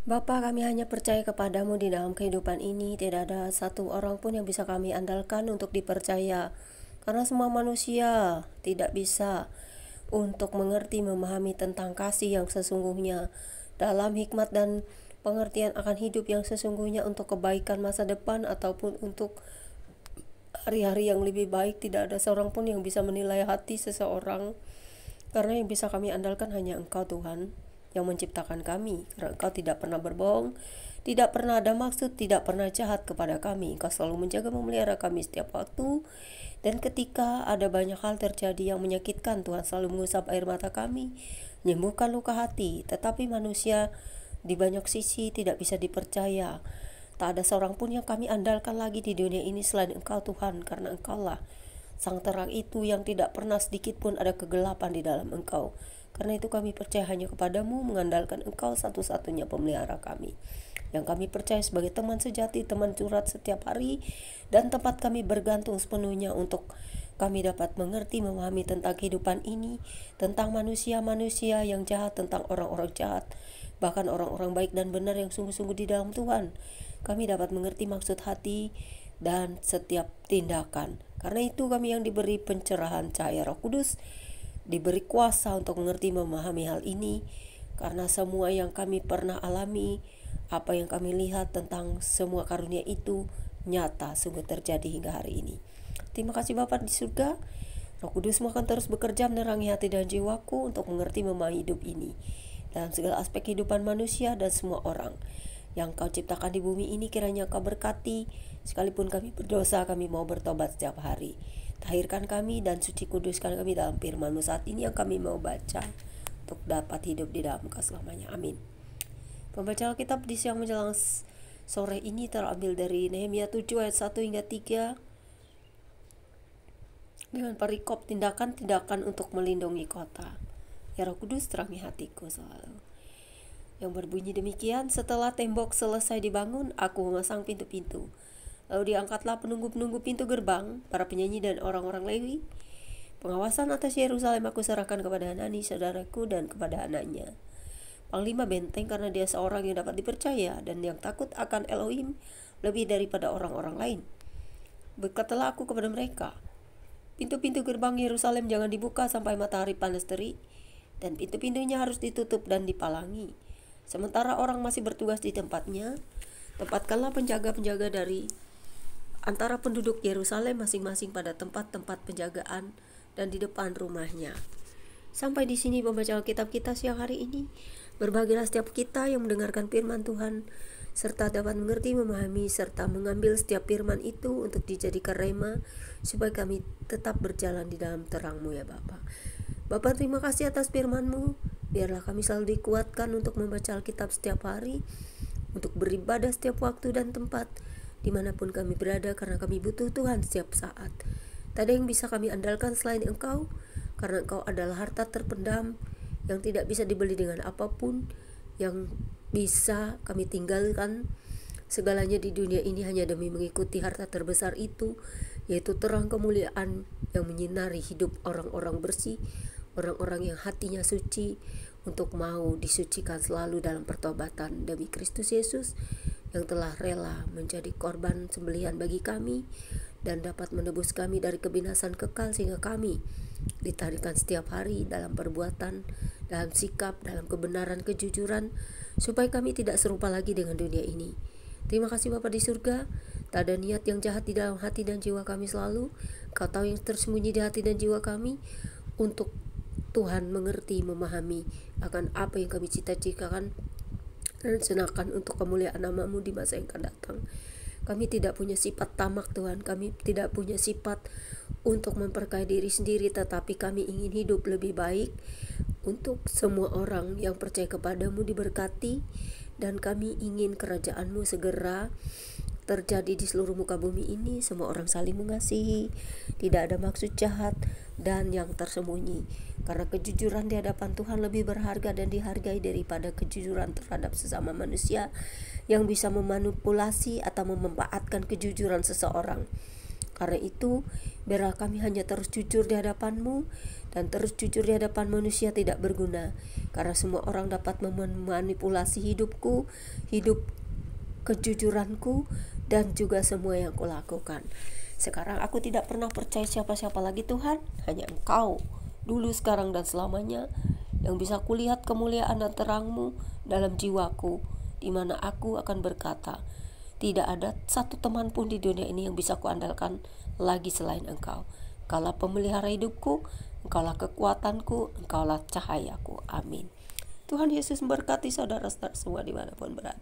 Bapa, kami hanya percaya kepadamu di dalam kehidupan ini. Tidak ada satu orang pun yang bisa kami andalkan untuk dipercaya. Karena semua manusia tidak bisa untuk mengerti, memahami tentang kasih yang sesungguhnya. Dalam hikmat dan pengertian akan hidup yang sesungguhnya untuk kebaikan masa depan ataupun untuk hari-hari yang lebih baik. Tidak ada seorang pun yang bisa menilai hati seseorang. Karena yang bisa kami andalkan hanya Engkau, Tuhan, yang menciptakan kami. Karena Engkau tidak pernah berbohong, tidak pernah ada maksud, tidak pernah jahat kepada kami. Engkau selalu menjaga, memelihara kami setiap waktu. Dan ketika ada banyak hal terjadi yang menyakitkan, Tuhan selalu mengusap air mata kami, menyembuhkan luka hati. Tetapi manusia di banyak sisi tidak bisa dipercaya. Tak ada seorang pun yang kami andalkan lagi di dunia ini selain Engkau, Tuhan, karena Engkaulah Sang terang itu yang tidak pernah sedikit pun ada kegelapan di dalam Engkau. Karena itu kami percaya hanya kepadamu, mengandalkan Engkau satu-satunya pemelihara kami, yang kami percaya sebagai teman sejati, teman curhat setiap hari, dan tempat kami bergantung sepenuhnya untuk kami dapat mengerti, memahami tentang kehidupan ini, tentang manusia-manusia yang jahat, tentang orang-orang jahat, bahkan orang-orang baik dan benar yang sungguh-sungguh di dalam Tuhan. Kami dapat mengerti maksud hati dan setiap tindakan. Karena itu kami yang diberi pencerahan cahaya Roh Kudus, diberi kuasa untuk mengerti, memahami hal ini. Karena semua yang kami pernah alami, apa yang kami lihat tentang semua karunia itu nyata sungguh terjadi hingga hari ini. Terima kasih Bapa di surga. Roh Kudus akan terus bekerja menerangi hati dan jiwaku untuk mengerti, memahami hidup ini dalam segala aspek kehidupan manusia dan semua orang yang Kau ciptakan di bumi ini. Kiranya Kau berkati. Sekalipun kami berdosa, kami mau bertobat setiap hari. Tahirkan kami dan suci kuduskan kami dalam firman-Mu saat ini yang kami mau baca, untuk dapat hidup di dalam Engkau selamanya. Amin. Pembacaan Alkitab di siang menjelang sore ini terambil dari Nehemia 7 ayat 1 hingga 3 dengan perikop tindakan-tindakan untuk melindungi kota. Ya Roh Kudus, terangi hatiku selalu. Yang berbunyi demikian: setelah tembok selesai dibangun, aku memasang pintu-pintu. Lalu diangkatlah penunggu-penunggu pintu gerbang, para penyanyi dan orang-orang Lewi. Pengawasan atas Yerusalem aku serahkan kepada Hanani saudaraku dan kepada anaknya, panglima benteng, karena dia seorang yang dapat dipercaya dan yang takut akan Elohim lebih daripada orang-orang lain. Berkatalah aku kepada mereka, pintu-pintu gerbang Yerusalem jangan dibuka sampai matahari panas terik, dan pintu-pintunya harus ditutup dan dipalangi. Sementara orang masih bertugas di tempatnya, tempatkanlah penjaga-penjaga dari antara penduduk Yerusalem masing-masing pada tempat-tempat penjagaan dan di depan rumahnya. Sampai di sini pembacaan Alkitab kita siang hari ini. Berbahagialah setiap kita yang mendengarkan firman Tuhan, serta dapat mengerti, memahami, serta mengambil setiap firman itu untuk dijadikan rema, supaya kami tetap berjalan di dalam terang-Mu ya Bapa. Bapa, terima kasih atas firman-Mu. Biarlah kami selalu dikuatkan untuk membaca Alkitab setiap hari, untuk beribadah setiap waktu dan tempat, dimanapun kami berada, karena kami butuh Tuhan setiap saat. Tak ada yang bisa kami andalkan selain Engkau, karena Engkau adalah harta terpendam yang tidak bisa dibeli dengan apapun, yang bisa kami tinggalkan segalanya di dunia ini hanya demi mengikuti harta terbesar itu, yaitu terang kemuliaan yang menyinari hidup orang-orang bersih, orang-orang yang hatinya suci, untuk mau disucikan selalu dalam pertobatan demi Kristus Yesus yang telah rela menjadi korban sembelihan bagi kami dan dapat menebus kami dari kebinasan kekal, sehingga kami ditarikan setiap hari dalam perbuatan, dalam sikap, dalam kebenaran, kejujuran, supaya kami tidak serupa lagi dengan dunia ini. Terima kasih Bapa di surga. Tak ada niat yang jahat di dalam hati dan jiwa kami selalu. Kau tahu yang tersembunyi di hati dan jiwa kami, untuk Tuhan mengerti, memahami akan apa yang kami cita-citakan dan rencanakan untuk kemuliaan nama-Mu di masa yang akan datang. Kami tidak punya sifat tamak Tuhan, kami tidak punya sifat untuk memperkaya diri sendiri, tetapi kami ingin hidup lebih baik untuk semua orang yang percaya kepadamu diberkati, dan kami ingin kerajaan-Mu segera terjadi di seluruh muka bumi ini. Semua orang saling mengasihi, tidak ada maksud jahat dan yang tersembunyi, karena kejujuran di hadapan Tuhan lebih berharga dan dihargai daripada kejujuran terhadap sesama manusia yang bisa memanipulasi atau memanfaatkan kejujuran seseorang. Karena itu, biarlah kami hanya terus jujur di hadapan-Mu, dan terus jujur di hadapan manusia tidak berguna, karena semua orang dapat memanipulasi hidupku, hidup kejujuranku, dan juga semua yang kulakukan. Sekarang aku tidak pernah percaya siapa-siapa lagi Tuhan, hanya Engkau, dulu, sekarang, dan selamanya, yang bisa kulihat kemuliaan dan terang-Mu dalam jiwaku, di mana aku akan berkata, tidak ada satu teman pun di dunia ini yang bisa kuandalkan lagi selain Engkau. Engkaulah pemelihara hidupku, Engkaulah kekuatanku, Engkaulah cahayaku. Amin. Tuhan Yesus memberkati saudara-saudara semua dimanapun berada.